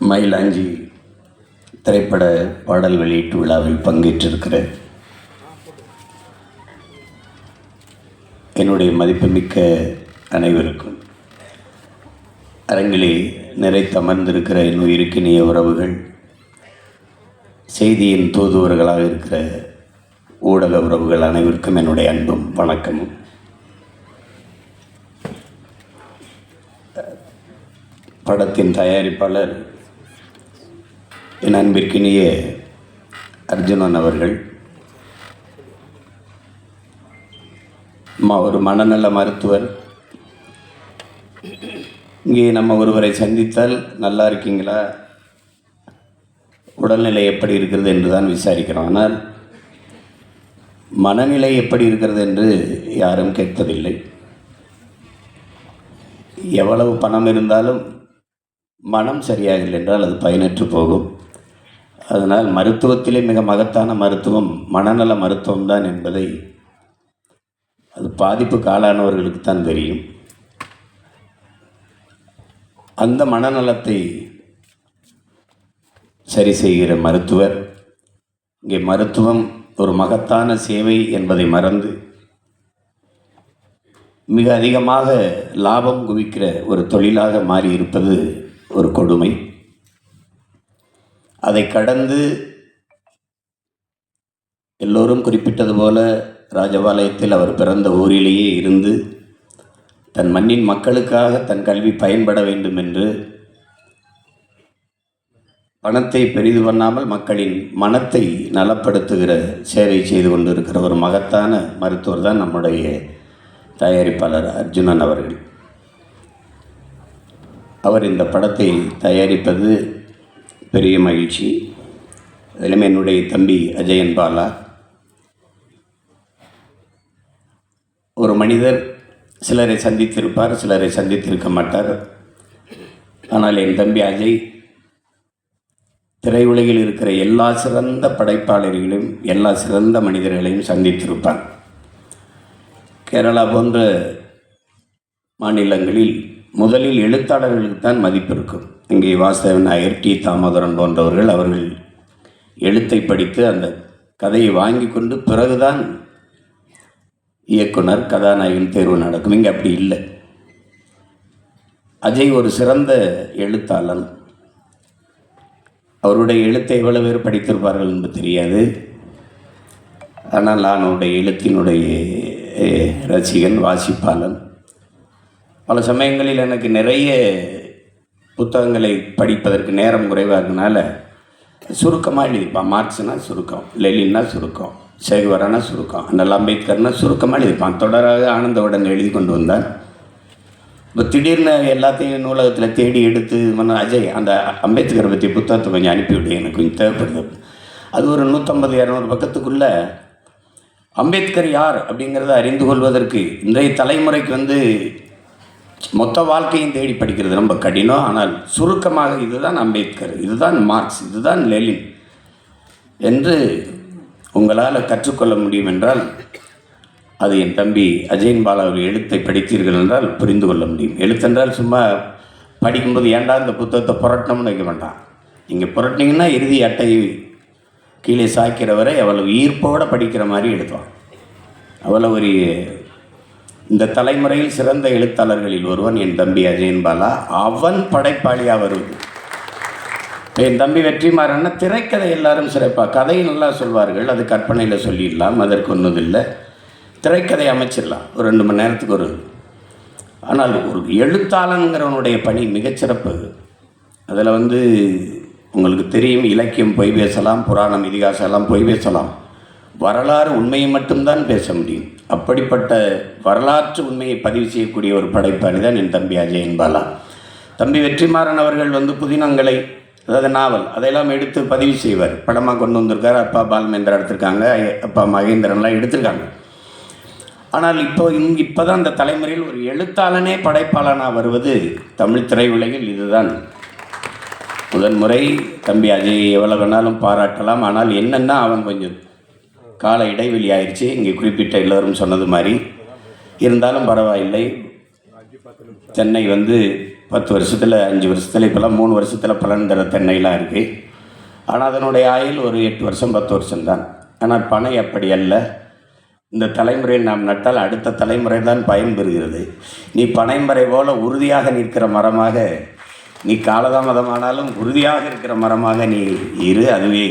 மயிலாஞ்சி திரைப்பட பாடல் வெளியீட்டு விழாவில் பங்கேற்றிருக்கிற என்னுடைய மதிப்புமிக்க அனைவருக்கும், அரங்கிலே நிறைத்தமர்ந்திருக்கிற என் உயிருக்கினிய உறவுகள், செய்தியின் தூதுவர்களாக இருக்கிற ஊடக உறவுகள் அனைவருக்கும் என்னுடைய அன்பும் வணக்கமும். படத்தின் தயாரிப்பாளர் என் அன்பிற்கினிய அர்ஜுனன் அவர்கள், ஒரு மனநல மருத்துவர். இங்கே நம்ம ஒருவரை சந்தித்தால் நல்லா இருக்கீங்களா, உடல்நிலை எப்படி இருக்கிறது என்று தான் விசாரிக்கிறோம். ஆனால் மனநிலை எப்படி இருக்கிறது என்று யாரும் கேட்பதில்லை. எவ்வளவு பணம் இருந்தாலும் மனம் சரியாகவில்லை என்றால் அது பயனற்று போகும். அதனால் மருத்துவத்திலே மிக மகத்தான மருத்துவம் மனநல மருத்துவம்தான் என்பதை அது பாதிப்புக்கு ஆளானவர்களுக்கு தான் தெரியும். அந்த மனநலத்தை சரி செய்கிற மருத்துவர், இங்கே மருத்துவம் ஒரு மகத்தான சேவை என்பதை மறந்து மிக அதிகமாக லாபம் குவிக்கிற ஒரு தொழிலாக மாறியிருப்பது ஒரு கொடுமை. அதை கடந்து எல்லோரும் குறிப்பிட்டது போல ராஜபாளையத்தில் அவர் பிறந்த ஊரிலேயே இருந்து தன் மண்ணின் மக்களுக்காக தன் கல்வி பயன்பட வேண்டும் என்று பணத்தை பெரிது பண்ணாமல் மக்களின் மனத்தை நலப்படுத்துகிற சேவை செய்து கொண்டிருக்கிற ஒரு மகத்தான மருத்துவர் தான் நம்முடைய தயாரிப்பாளர் அர்ஜுனன் அவர்கள். அவர் இந்த படத்தை தயாரிப்பது பெரிய மகிழ்ச்சி. அதிலும் என்னுடைய தம்பி அஜயன் பாலா. ஒரு மனிதர் சிலரை சந்தித்திருப்பார், சிலரை சந்தித்திருக்க மாட்டார். ஆனால் என் தம்பி அஜய் திரையுலகில் இருக்கிற எல்லா சிறந்த படைப்பாளர்களையும் எல்லா சிறந்த மனிதர்களையும் சந்தித்திருப்பார். கேரளா போன்ற மாநிலங்களில் முதலில் எழுத்தாளர்களுக்கு தான் மதிப்பு இருக்கும். இங்கே வாசவன் நாயர், டி தாமோதரன் போன்றவர்கள் அவர்கள் எழுத்தை படித்து அந்த கதையை வாங்கி கொண்டு பிறகுதான் இயக்குனர் கதாநாயகன் தேர்வு நடக்கும். இங்கே அப்படி இல்லை. அஜய் ஒரு சிறந்த எழுத்தாளன். அவருடைய எழுத்தை எவ்வளவு பேர் படித்திருப்பார்கள் என்று தெரியாது. ஆனால் நான் அவருடைய எழுத்தினுடைய ரசிகன், வாசிப்பாளன். பல சமயங்களில் எனக்கு நிறைய புத்தகங்களை படிப்பதற்கு நேரம் குறைவாக இருக்கனால சுருக்கமாக எழுதிப்பான். மார்க்ஸ்னால் சுருக்கம், லெனின்னா சுருக்கம், சேகுவரானா சுருக்கம், அண்ணல் அம்பேத்கர்னா சுருக்கமாக எழுதிப்பான். தொடராக ஆனந்தவுடன் எழுதி கொண்டு வந்தார். இப்போ திடீர்னு எல்லாத்தையும் நூலகத்தில் தேடி எடுத்து அஜய் அந்த அம்பேத்கரை பற்றி புத்தகத்தை கொஞ்சம் அனுப்பிவிடு, எனக்கு கொஞ்சம் தேவைப்படுது. அது ஒரு 150-200 பக்கத்துக்குள்ளே அம்பேத்கர் யார் அப்படிங்கிறத அறிந்து கொள்வதற்கு இன்றைய தலைமுறைக்கு மொத்த வாழ்க்கையும் தேடி படிக்கிறது ரொம்ப கடினம். ஆனால் சுருக்கமாக இதுதான் அம்பேத்கர், இதுதான் மார்க்ஸ், இதுதான் லெனின் என்று உங்களால் கற்றுக்கொள்ள முடியும் என்றால் அது என் தம்பி அஜயன் பாலாவுடைய எழுத்தை படித்தீர்கள் என்றால் புரிந்து கொள்ள முடியும். எழுத்தென்றால் சும்மா படிக்கும்போது ஏண்டா இந்த புத்தகத்தை புரட்டணும்னு வைக்க மாட்டான். நீங்கள் புரட்டினீங்கன்னா இறுதி அட்டை கீழே சாய்க்கிற வரை அவ்வளவு ஈர்ப்போடு படிக்கிற மாதிரி எழுதுவான். அவ்வளோ ஒரு இந்த தலைமுறையில் சிறந்த எழுத்தாளர்களில் ஒருவன் என் தம்பி அஜயன் பாலா. அவன் படைப்பாளியாக வருவது. என் தம்பி வெற்றிமாறன்னா திரைக்கதை எல்லாரும் சிறப்பாக கதையை நல்லா சொல்வார்கள். அது கற்பனையில் சொல்லிடலாம், அதற்கு ஒன்றும் இல்லை. திரைக்கதை அமைச்சிடலாம் ஒரு 2 மணி நேரத்துக்கு ஒரு. ஆனால் ஒரு எழுத்தாளனுங்கிறவனுடைய பணி மிகச்சிறப்பு. அதில் உங்களுக்கு தெரியும், இலக்கியம் பொய் பேசலாம், புராணம் இதிகாசம் எல்லாம் பொய் பேசலாம், வரலாறு உண்மையை மட்டும்தான் பேச முடியும். அப்படிப்பட்ட வரலாற்று உண்மையை பதிவு செய்யக்கூடிய ஒரு படைப்பாளி தான் என் தம்பி அஜயன் பாலா. தம்பி வெற்றிமாறன் அவர்கள் புதினங்களை, அதாவது நாவல், அதையெல்லாம் எடுத்து பதிவு செய்வார். படமாக கொண்டு வந்திருக்கார். அப்பா பால்மேந்திரா எடுத்திருக்காங்க, அப்பா மகேந்திரன்லாம் எடுத்திருக்காங்க. ஆனால் இப்போ தான் அந்த தலைமுறையில் ஒரு எழுத்தாளனே படைப்பாளனாக வருவது தமிழ் திரையுலகில் இதுதான் முதன்முறை. தம்பி அஜய் எவ்வளோ வேணாலும் பாராட்டலாம். ஆனால் என்னென்னா அவன் கொஞ்சம் கால இடைவெளி ஆயிடுச்சு, இங்கே குறிப்பிட்ட எல்லோரும் சொன்னது மாதிரி. இருந்தாலும் பரவாயில்லை. சென்னை 10 வருஷத்தில் 5 வருஷத்தில் இப்போல்லாம் 3 வருஷத்தில் பலன் தர தென்னைலாம் இருக்குது. ஆனால் அதனுடைய ஆயுள் ஒரு 8 வருஷம் 10 வருஷம்தான். ஆனால் பனை அப்படி அல்ல. இந்த தலைமுறையில் நாம் நட்டால் அடுத்த தலைமுறை தான் பயன்பெறுகிறது. நீ பனைமரை போல உறுதியாக நிற்கிற மரமாக, நீ காலதாமதமானாலும் உறுதியாக இருக்கிற மரமாக நீ இரு. அதுவே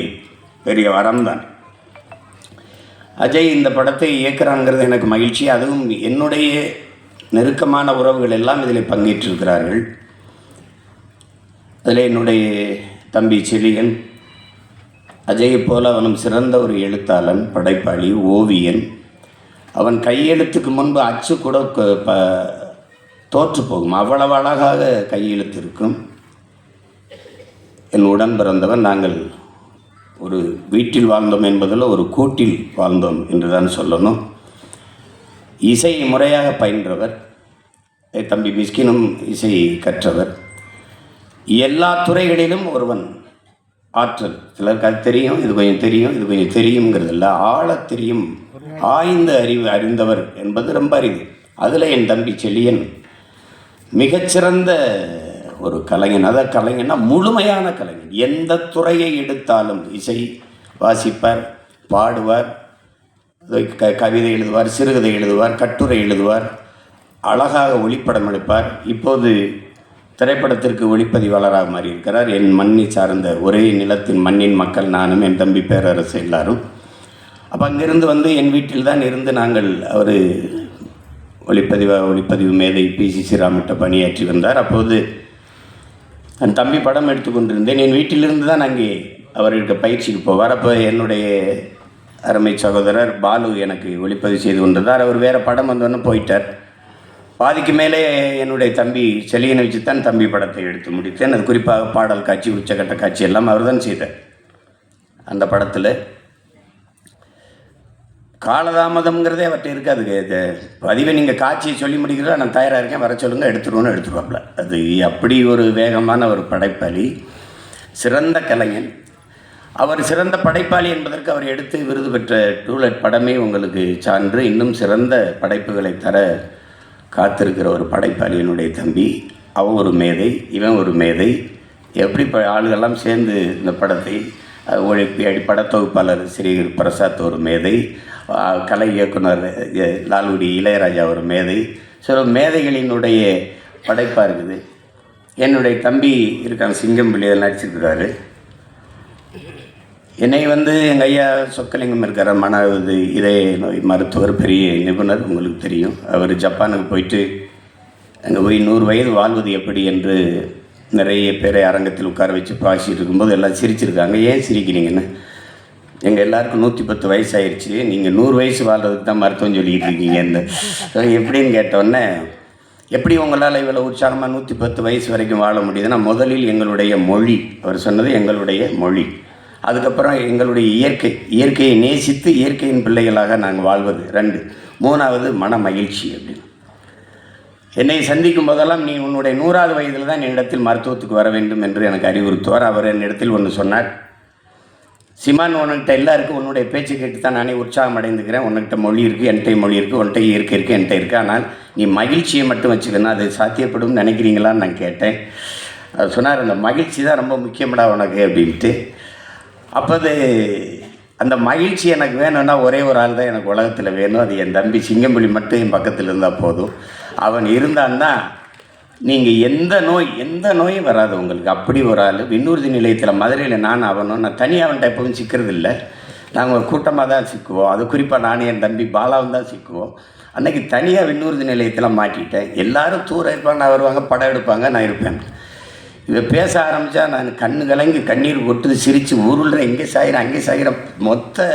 பெரிய வரம்தான். அஜய் இந்த படத்தை இயக்குறாங்கிறது எனக்கு மகிழ்ச்சி. அதுவும் என்னுடைய நெருக்கமான உறவுகள் எல்லாம் இதில் பங்கேற்றிருக்கிறார்கள். அதில் என்னுடைய தம்பி செழியன், அஜயை போல அவனும் சிறந்த ஒரு எழுத்தாளன், படைப்பாளி, ஓவியன். அவன் கையெழுத்துக்கு முன்பு அச்சு கூட தோற்று போகும், அவ்வளவு அழகாக கையெழுத்து இருக்கும். என் உடன் பிறந்தவன். நாங்கள் ஒரு வீட்டில் வாழ்ந்தோம் என்பதில் ஒரு கூட்டில் வாழ்ந்தோம் என்று தான் சொல்லணும். இசையை முறையாக பயின்றவர். தம்பி மிஸ்கினும் இசை கற்றவர். எல்லா துறைகளிலும் ஒருவன் ஆற்றல். சிலருக்கு அது தெரியும், இது கொஞ்சம் தெரியும், இது கொஞ்சம் தெரியுங்கிறது இல்லை, ஆழ தெரியும், ஆய்ந்த அறிந்தவர் என்பது ரொம்ப அரிது. அதில் என் தம்பி செழியன் மிகச்சிறந்த ஒரு கலைஞன். அதாவது கலைஞன்னா முழுமையான கலைஞன். எந்த துறையை எடுத்தாலும் இசை வாசிப்பார், பாடுவார், கவிதை எழுதுவார், சிறுகதை எழுதுவார், கட்டுரை எழுதுவார், அழகாக ஒளிப்படம் எடுப்பார். இப்போது திரைப்படத்திற்கு ஒளிப்பதிவாளராக மாறி இருக்கிறார். என் மண்ணை சார்ந்த ஒரே நிலத்தின் மண்ணின் மக்கள் நானும், என் தம்பி பேரரசு எல்லாரும். அப்போ அங்கிருந்து வந்து என் வீட்டில் தான் இருந்து நாங்கள் அவர் ஒளிப்பதிவு மேதை பிசி ஸ்ரீராமிட்ட பணியாற்றி வந்தார். அப்போது என் தம்பி படம் எடுத்து கொண்டிருந்தேன். என் வீட்டிலிருந்து தான் அங்கே அவருக்கு பயிற்சிக்கு போவார். அப்போ என்னுடைய அருமை சகோதரர் பாலு எனக்கு ஒளிப்பதிவு செய்து கொண்டிருந்தார். அவர் வேறு படம் வந்தோன்னு போயிட்டார். பாதிக்கு மேலே என்னுடைய தம்பி செழியனை வச்சு தான் தம்பி படத்தை எடுத்து முடித்தேன். அது குறிப்பாக பாடல் காட்சி, உச்சக்கட்ட காட்சி எல்லாம் அவர் தான் செய்தார். அந்த படத்தில் காலதாமதம்ங்கிறதே அவர்கிட்ட இருக்காது. இது பதிவை நீங்கள் காட்சியை சொல்லி முடிக்கிறதா, நான் தயாராக இருக்கேன், வர சொல்லுங்கள், எடுத்துருவோன்னு எடுத்துருவாப்புல. அது அப்படி ஒரு வேகமான ஒரு படைப்பாளி, சிறந்த கலைஞன். அவர் சிறந்த படைப்பாளி என்பதற்கு அவர் எடுத்து விருது பெற்ற டூலெட் படமே உங்களுக்கு சான்று. இன்னும் சிறந்த படைப்புகளை தர காத்திருக்கிற ஒரு படைப்பாளி என்னுடைய தம்பி. அவன் ஒரு மேதை, இவன் ஒரு மேதை. எப்படி ஆளுகள்லாம் சேர்ந்து இந்த படத்தை ஒழிப்பி படத்தொகுப்பாளர் ஸ்ரீ பிரசாத் ஒரு மேதை, கலை இயக்குனர் லால்குடி இளையராஜா ஒரு மேதை. சில மேதைகளினுடைய படைப்பாக இருக்குது. என்னுடைய தம்பி இருக்காங்க, சிங்கம்பிள்ளையில் நடிச்சிருக்கிறாரு. என்னை வந்து எங்கள் ஐயா சொக்கலிங்கம் இருக்கிற இதய நோய் மருத்துவர், பெரிய நிபுணர், உங்களுக்கு தெரியும். அவர் ஜப்பானுக்கு போயிட்டு அங்கே போய் 100 வயது வாழ்வது எப்படி என்று நிறைய பேரை அரங்கத்தில் உட்கார வச்சு பாசிட்டு இருக்கும்போது எல்லாம் சிரிச்சிருக்காங்க. ஏன் சிரிக்கிறீங்கன்னு, எங்கள் எல்லாருக்கும் 110 வயசு ஆயிடுச்சு, நீங்கள் 100 வயசு வாழ்கிறதுக்கு தான் மருத்துவம் சொல்லிக்கிட்டு இருக்கீங்க. இந்த எப்படின்னு கேட்டோடனே, எப்படி உங்களால் இவ்வளோ உற்சாகமாக 110 வயசு வரைக்கும் வாழ முடியுதுன்னா, முதலில் எங்களுடைய மொழி, அவர் சொன்னது எங்களுடைய மொழி. அதுக்கப்புறம் எங்களுடைய இயற்கையை நேசித்து இயற்கையின் பிள்ளைகளாக நாங்கள் வாழ்வது 2. 3வது மன மகிழ்ச்சி. அப்படின்னு என்னை சந்திக்கும் போதெல்லாம், நீ உன்னுடைய 100வது வயதில் தான் என்னிடத்தில் மருத்துவத்துக்கு வர வேண்டும் என்று எனக்கு அறிவுறுத்துவார். அவர் என்னிடத்தில் ஒன்று சொன்னார், சிமான், உன்கிட்ட எல்லாருக்கும் உன்னுடைய பேச்சு கேட்டு தான் நானே உற்சாகம் அடைந்துக்கிறேன். உன்கிட்ட மொழி இருக்குது, என்கிட்ட மொழி இருக்குது, உன்கிட்ட இயற்கை இருக்குது, என்கிட்ட இருக்குது. ஆனால் நீ மகிழ்ச்சியை மட்டும் வச்சுக்கணும், அது சாத்தியப்படும் நினைக்கிறீங்களான்னு நான் கேட்டேன். அது சொன்னார், அந்த மகிழ்ச்சி தான் ரொம்ப முக்கியமாடா உனக்கு அப்படின்ட்டு. அப்போது அந்த மகிழ்ச்சி எனக்கு வேணும்னா ஒரே ஒரு ஆள் தான் எனக்கு உலகத்தில் வேணும். அது என் தம்பி சிங்கம்புலி மட்டும் என் பக்கத்தில் இருந்தால் போதும். அவன் இருந்தான்னா நீங்கள் எந்த நோயும் வராது உங்களுக்கு. அப்படி ஒரு ஆள். விண்ணூர்தி நிலையத்தில் மதுரையில் நான் தனியாக அவன்கிட்ட எப்பவும் சிக்கிறது இல்லை. நாங்கள் ஒரு கூட்டமாக தான் சிக்குவோம். அது குறிப்பாக நான் என் தம்பி பாலாவும் தான் சிக்குவோம். அன்றைக்கி தனியாக விண்ணூர்தி நிலையத்தில் மாட்டிக்கிட்டேன். எல்லோரும் தூரம் இருப்பாங்க, வருவாங்க, படம் எடுப்பாங்க, நான் இருப்பேன். இதை பேச ஆரம்பித்தா நான் கண்ணு கலங்கி கண்ணீர் கொட்டுது, சிரித்து உருள்றேன், இங்கே சாயிறேன், அங்கே சாயிறேன். மொத்த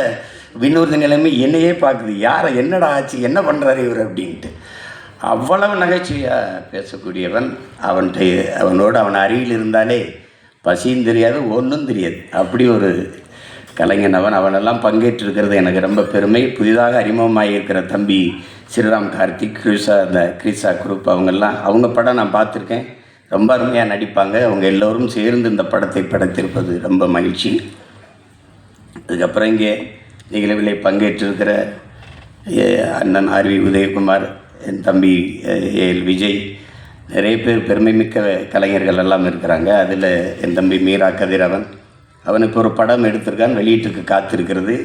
விண்ணூர்தி நிலைமை என்னையே பார்க்குது. யாரை என்னடா ஆச்சு, என்ன பண்ணுறாரு இவர் அப்படின்ட்டு. அவ்வளவு நகைச்சுவையாக பேசக்கூடியவன். அவனோடு அவன் அருகில் இருந்தாலே பசியும் தெரியாது, ஒன்றும் தெரியாது. அப்படி ஒரு கலைஞன் அவன். அவனெல்லாம் பங்கேற்றிருக்கிறது எனக்கு ரொம்ப பெருமை. புதிதாக அறிமுகமாக இருக்கிற தம்பி ஸ்ரீராம் கார்த்திக், கிரிசா குரூப், அவங்க படம் நான் பார்த்துருக்கேன். ரொம்ப அருமையாக நடிப்பாங்க. அவங்க எல்லோரும் சேர்ந்து இந்த படத்தை படைத்திருப்பது ரொம்ப மகிழ்ச்சி. அதுக்கப்புறம் இங்கே நிகழ்வில் பங்கேற்றிருக்கிற அண்ணன் ஆர்வி உதயகுமார், என் தம்பி ஏஎல் விஜய், நிறைய பேர் பெருமைமிக்க கலைஞர்கள் எல்லாம் இருக்கிறாங்க. அதில் என் தம்பி மீரா கதிரவன், அவனுக்கு ஒரு படம் எடுத்திருக்கான், வெளியீட்டுக்கு காத்திருக்கிறது.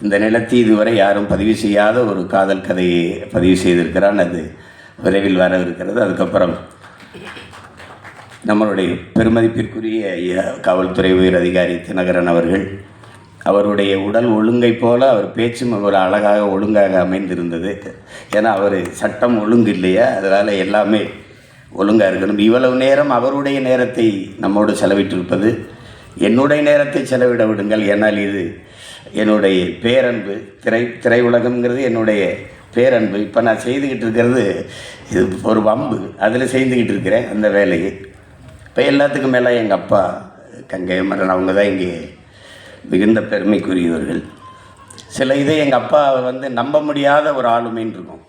இந்த நிலத்தை இதுவரை யாரும் பதிவு செய்யாத ஒரு காதல் கதையை பதிவு செய்திருக்கிறான். அது விரைவில் வர இருக்கிறது. அதுக்கப்புறம் நம்மளுடைய பெருமதிப்பிற்குரிய காவல்துறை உயர் அதிகாரி தினகரன் அவர்கள், அவருடைய உடல் ஒழுங்கை போல அவர் பேச்சும் ஒரு அழகாக ஒழுங்காக அமைந்திருந்தது. ஏன்னா அவர் சட்டம் ஒழுங்கு இல்லையா, அதனால் எல்லாமே ஒழுங்காக இருக்கணும். இவ்வளவு நேரம் அவருடைய நேரத்தை நம்மோடு செலவிட்டிருப்பது, என்னுடைய நேரத்தை செலவிட விடுங்கள். ஏன்னால் இது என்னுடைய பேரன்பு. திரை உலகம்ங்கிறது என்னுடைய பேரன்பு. இப்போ நான் செய்துக்கிட்டு இருக்கிறது இது ஒரு வம்பு, அதில் செய்துக்கிட்டு இருக்கிறேன் அந்த வேலையை. இப்போ எல்லாத்துக்கும் மேலே எங்கள் அப்பா கங்கை மரன், அவங்க தான் இங்கே மிகுந்த பெருமைக்குரியவர்கள். சில இதை எங்கள் அப்பா நம்ப முடியாத ஒரு ஆளுமைன்னு இருக்கும்.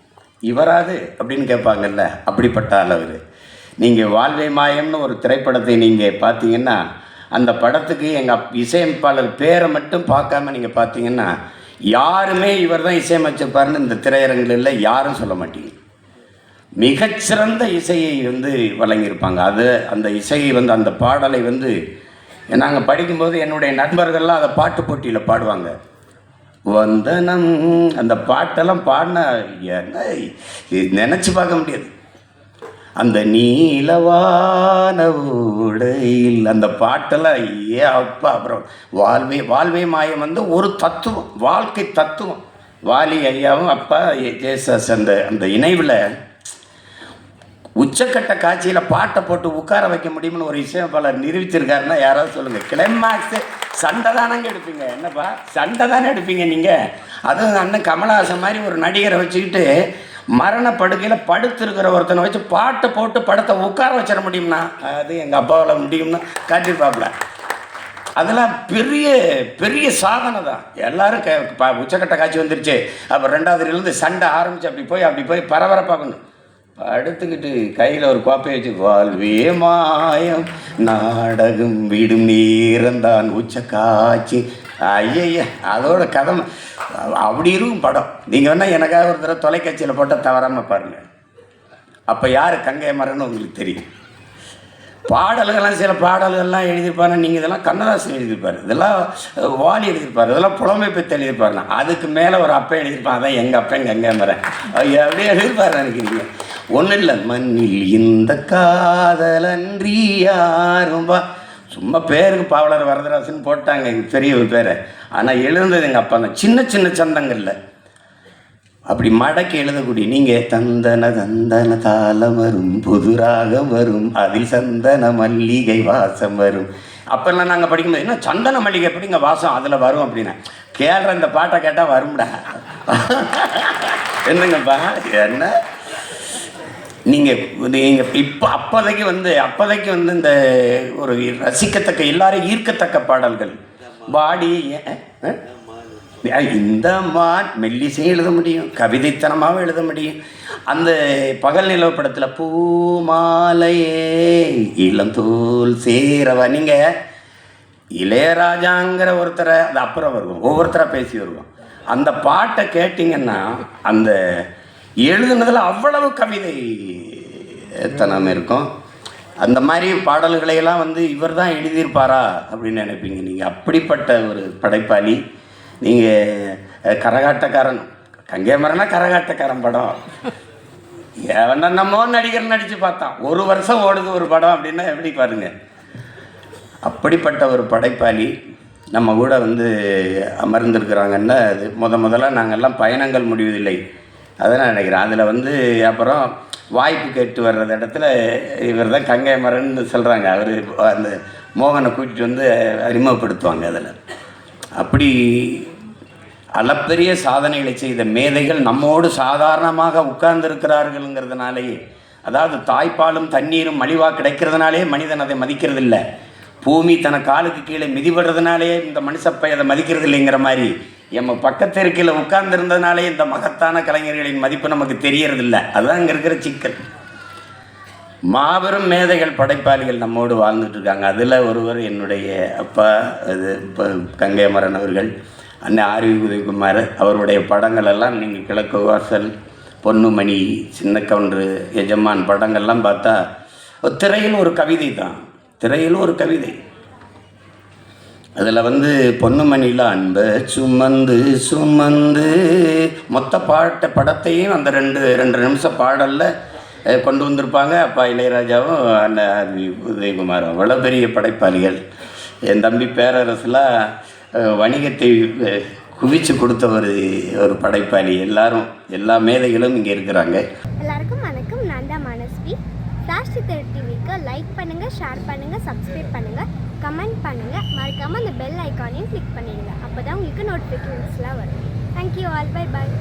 இவராது அப்படின்னு கேட்பாங்கல்ல, அப்படிப்பட்ட அளவு. நீங்கள் வாழ்வை மாயம்னு ஒரு திரைப்படத்தை நீங்கள் பார்த்தீங்கன்னா, அந்த படத்துக்கு எங்கள் இசையமைப்பாளர் பேரை மட்டும் பார்க்காம நீங்கள் பார்த்தீங்கன்னா, யாருமே இவர் தான் இசையமைச்சிருப்பாருன்னு இந்த திரையரங்கில் யாரும் சொல்ல மாட்டீங்க. மிகச்சிறந்த இசையை வழங்கியிருப்பாங்க. அது அந்த இசையை அந்த பாடலை நாங்கள் படிக்கும்போது என்னுடைய நண்பர்கள்லாம் அதை பாட்டு போட்டியில் பாடுவாங்க. வந்தனம் அந்த பாட்டெல்லாம் பாடினா என்ன நினச்சி பார்க்க முடியாது. அந்த நீலவான உடையில் அந்த பாட்டெல்லாம் அப்பா. அப்புறம் வாழ்வே மாயம் ஒரு தத்துவம், வாழ்க்கை தத்துவம். வாலி ஐயாவும் அப்பா ஜேசஸ் அந்த இணைவில் உச்சக்கட்ட காட்சியில் பாட்டை போட்டு உட்கார வைக்க முடியும்னு ஒரு இசையமைப்பாளர் நிரூபிச்சிருக்காருன்னா யாராவது சொல்லுங்கள். கிளைமாக்ஸு சண்டை தானங்க எடுப்பீங்க, என்னப்பா சண்டை தானே எடுப்பீங்க நீங்கள். அதுவும் அண்ணன் கமலஹாசன் மாதிரி ஒரு நடிகரை வச்சுக்கிட்டு மரணப்படுக்கையில் படுத்திருக்கிற ஒருத்தனை வச்சு பாட்டை போட்டு படத்தை உட்கார வச்சிட முடியும்னா அது எங்கள் அப்பாவில் முடியும்னா காட்டியிருப்பாப்புல. அதெல்லாம் பெரிய பெரிய சாதனை தான். எல்லோரும் உச்சக்கட்ட காட்சி வந்துருச்சு, அப்போ ரெண்டாவதுலேருந்து சண்டை ஆரம்பித்து அப்படி போய் பரபரப்பாகணும். அடுத்துக்கிட்டு கையில் ஒரு கோப்பையை வச்சு வாழ்வே மாயம் நாடகம் விடும் நேரந்தான் உச்ச காட்சி. ஐய அதோட கதை அப்படி இருக்கும் படம். நீங்கள் வேணால் எனக்காக ஒரு தடவை தொலைக்காட்சியில் போட்டால் தவறாமல் பாருங்கள். அப்போ யார் கங்கை மரன்னு உங்களுக்கு தெரியும். பாடல்கள்லாம் சில பாடல்கள்லாம் எழுதியிருப்பாரு. நீங்கள் இதெல்லாம் கண்ணதாசன் எழுதியிருப்பார், இதெல்லாம் வாலி எழுதியிருப்பார், இதெல்லாம் புலமை பெற்று எழுதியிருப்பாருண்ணா. அதுக்கு மேலே ஒரு அப்பா எழுதியிருப்பான், அதான் எங்கள் அப்பன் கங்கை மரன். அப்படியே எழுதியிருப்பாரு நினைக்கிறீங்க. ஒன்றும் இல்லை, மண்ணில் இந்த காதலன்றி யாரும்பா. சும்மா பேருக்கு பாவலர் வரதராசன் போட்டாங்க எங்கள் பெரிய ஒரு பேரை. ஆனால் எழுந்தது எங்கள் அப்பா தான். சின்ன சின்ன சந்தங்கள்ல அப்படி மடக்கி எழுதக்கூடிய நீங்கள் தந்தன தாளம் வரும், புதுராகம் வரும், அதில் சந்தன மல்லிகை வாசம் வரும். அப்போல்லாம் நாங்கள் படிக்கும்போது என்ன சந்தன மல்லிகை எப்படிங்க வாசம் அதில் வரும் அப்படின்னா, கேள்ற இந்த பாட்டை கேட்டால் வரும்டா. என்னங்கப்பா என்ன நீங்கள் இப்போ அப்போதைக்கு இந்த ஒரு ரசிக்கத்தக்க எல்லாரும் ஈர்க்கத்தக்க பாடல்கள் பாடி இந்த மெல்லிசையும் எழுத முடியும், கவிதைத்தனமாகவும் எழுத முடியும். அந்த பகல் நிலவு படத்தில் பூமாலையே இளந்தோல் சேரவா. நீங்கள் இளையராஜாங்கிற ஒருத்தரை அது அப்புறம் வருவோம், ஒவ்வொருத்தராக பேசி வருவோம். அந்த பாட்டை கேட்டிங்கன்னா அந்த எழுதுனதில் அவ்வளவு கவிதை தனம் இருக்கும். அந்த மாதிரி பாடல்களையெல்லாம் இவர் தான் எழுதியிருப்பாரா அப்படின்னு நினைப்பீங்க நீங்கள். அப்படிப்பட்ட ஒரு படைப்பாளி. நீங்கள் கரகாட்டக்காரன், கங்கை மரனா கரகாட்டக்காரன் படம் என்னமோ நடிகர் நடித்து பார்த்தான், ஒரு வருஷம் ஓடுது ஒரு படம் அப்படின்னா எப்படி பாருங்க. அப்படிப்பட்ட ஒரு படைப்பாளி நம்ம கூட அமர்ந்திருக்கிறாங்கன்னா அது முதல்ல நாங்கள்லாம் பயணங்கள் முடிவதில்லை அதான் நினைக்கிறேன். அதில் அப்புறம் வாய்ப்பு கேட்டு வர்றது இடத்துல இவர் தான் கங்கை மரன்னு சொல்கிறாங்க. அவர் அந்த மோகனை கூட்டிகிட்டு அறிமுகப்படுத்துவாங்க. அதில் அப்படி அளப்பெரிய சாதனைகளை செய்த மேதைகள் நம்மோடு சாதாரணமாக உட்கார்ந்துருக்கிறார்கள்ங்கிறதுனாலேயே, அதாவது தாய்ப்பாலும் தண்ணீரும் மலிவாக கிடைக்கிறதுனாலே மனிதன் அதை மதிக்கிறது இல்லை. பூமி தன காலுக்கு கீழே மிதிபடுறதுனாலே இந்த மனுஷப்பை அதை மதிக்கிறது இல்லைங்கிற மாதிரி நம்ம பக்கத்து இருக்கையில் உட்கார்ந்துருந்ததுனாலே இந்த மகத்தான கலைஞர்களின் மதிப்பு நமக்கு தெரியறதில்லை. அதுதான் இங்கே இருக்கிற சிக்கல். மாபெரும் மேதைகள் படைப்பாளிகள் நம்மோடு வாழ்ந்துட்டுருக்காங்க. அதில் ஒருவர் என்னுடைய அப்பா அது இப்போ கங்கை மரன் அவர்கள், அண்ணன் ஆர்வி உதயகுமார். அவருடைய படங்கள் எல்லாம் நீங்கள் கிழக்கு வாசல், பொன்னுமணி, சின்ன கவுண்டரு, எஜமான் படங்கள்லாம் பார்த்தா திரையில் ஒரு கவிதை தான், திரையில் ஒரு கவிதை. அதில் பொன்னுமணியில் அன்பை சுமந்து சுமந்து மொத்த படத்தையும் அந்த ரெண்டு நிமிஷ பாடலில் கொண்டு வந்திருப்பாங்க. அப்பா இளையராஜாவும் அண்ணன் உதயகுமாரும் அவ்வளோ பெரிய படைப்பாளிகள். என் தம்பி பேரரசுலாம் வணிகத்தை குவிச்சு கொடுத்த ஒரு படைப்பாளி. எல்லா மேதைகளும் இங்கே இருக்கிறாங்க. எல்லாருக்கும் வணக்கம். நான் தான் மனஸ்வி. ஃப்ளாஷ் டிவிக்கு லைக் பண்ணுங்கள், ஷேர் பண்ணுங்கள், சப்ஸ்கிரைப் பண்ணுங்கள், கமெண்ட் பண்ணுங்கள். மறக்காமல் அந்த பெல் ஐக்கானையும் கிளிக் பண்ணிடுங்க. அப்போ தான் உங்களுக்கு நோட்டிஃபிகேஷன்ஸ்லாம் வரும். Thank you all. Bye bye.